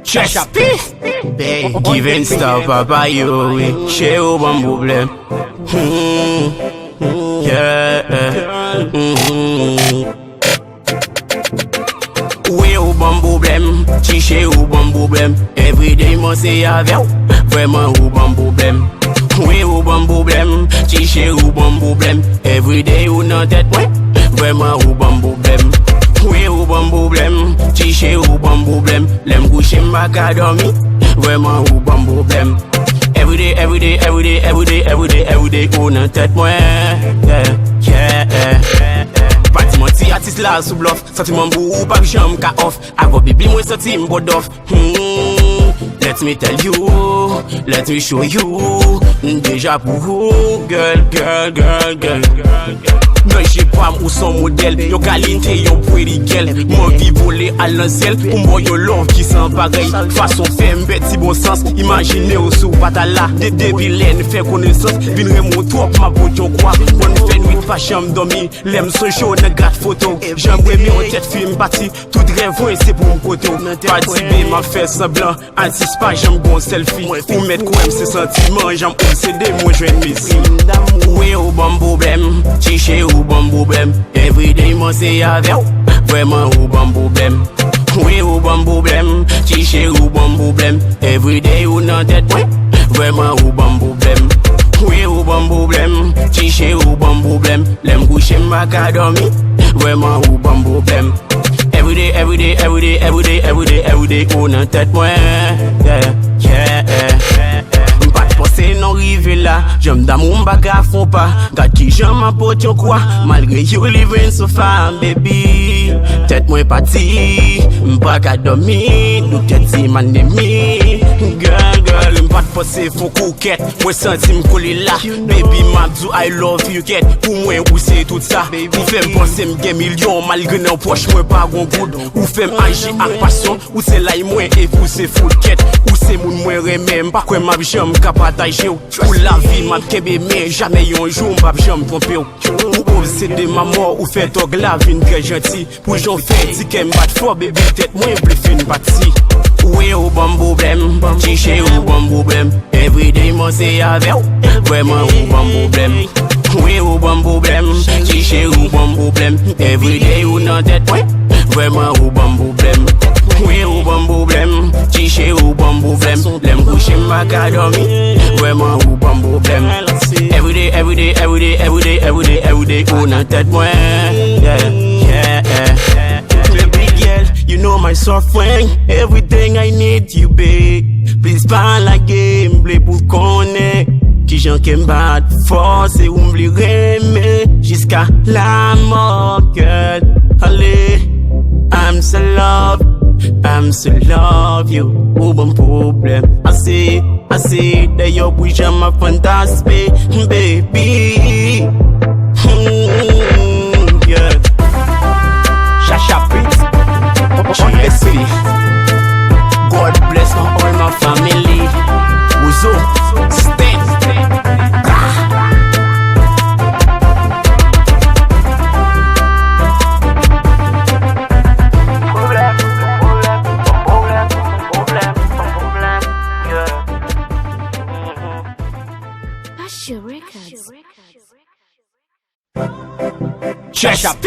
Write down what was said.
Cheri, giving stuff papa you, Cheri ou ban problem. Oui ou ban problem, Cheri ou ban problem. Everyday moi c'est avec, vraiment ou ban problem. Oui ou ban problem, Cheri ou ban problem. Everyday ou nan tête moi, vraiment ou ban problem. Oui ou ban problem, Cheri ou ban problem. L'aime coucher m'baka dormi, vraiment ou ban problem. Everyday ou nan tête moi, Parti mon ti artiste là sous bluff, sentiment bou ou pas j'aime ka off. Avant baby moi senti m'bod off. Let me tell you, let me show you. Déjà pour vous, girl. Non j'ai pas ou son modèle, yo qualité, yo pretty girl. Moi vie voler à l'anciel, pour moi yo love qui sent pareil. Façon fait m'bête si bon sens, imaginez ou sous patala. Des débilaines fait connaissance, vin remonte trop ma bout yo quoi. Bonne fait nuit pas chambre dormi, l'aime so chaud ne gratte photo. J'aime aimer en tête film parti, tout rêve c'est pour mon poteau. Parti B m'a fait semblant, anticipe pas j'aime bon selfie. Ou mettre quoi c'est sentiment, j'aime obsédé moi je vais messi. Oui ou bon problème, Cheri ou bon problème. Everyday moi c'est avec, vraiment ou bon problème. Oui ou bon problème, Cheri ou bon problème. Everyday ou nan tête, vraiment ou bon problème. Oui ou bon problème, Cheri ou bon problème. L'aime coucher m'baka dormi, vraiment ou bon problème. Everyday ou nan tête moi, Pensez non rive là, j'aime d'amour m'baga font pas. Gade qui j'aime apporte yon quoi, malgré you living so far baby. Tête moi parti, m'baga dormi, nous tête si man ennemi. Girl, m'pas penser faut coquette, moi senti m'coller là. Baby m'abdou I love you get, pour moi ou c'est tout ça. Ou fait m'penser m'gain million, malgré nan poche moi pas gon good. Ou fait m'agir ak passion, ou c'est là moi et vous c'est full quête. Ou c'est moun moi remem, pas quoi m'a j'aime partager ou la vie m'a kebe mais jamais yon jour m'a jamais trompé ou obsédé ma mort ou fait tog la vie très gentil pour j'en fait ti qu'elle bat fort baby tête moi plus fin parti. Oui ou bon problème, Cheri ou bon problème. Everyday moi c'est avec, vraiment ou bon problème. Oui ou bon problème, Cheri ou bon problème. Everyday ou nan tête, vraiment ou bon problème. Oui ou bon problème, Cheri ou bon problème. L'aime coucher m'baka dormi, vraiment ou bon problème. Everyday ou nan tête moi, Baby girl, you know my suffering, everything I need you babe. Please pas la game, play pour connaître. Qui j'en kem bat force et ou m'li remet jusqu'à la mort girl. Allez, I'm so love you, ou bon problème. I see that your wish I'm a fantastic baby. Yeah. Chacha Prince, GSP. God bless my all my family. Uzo, stay. Cheri,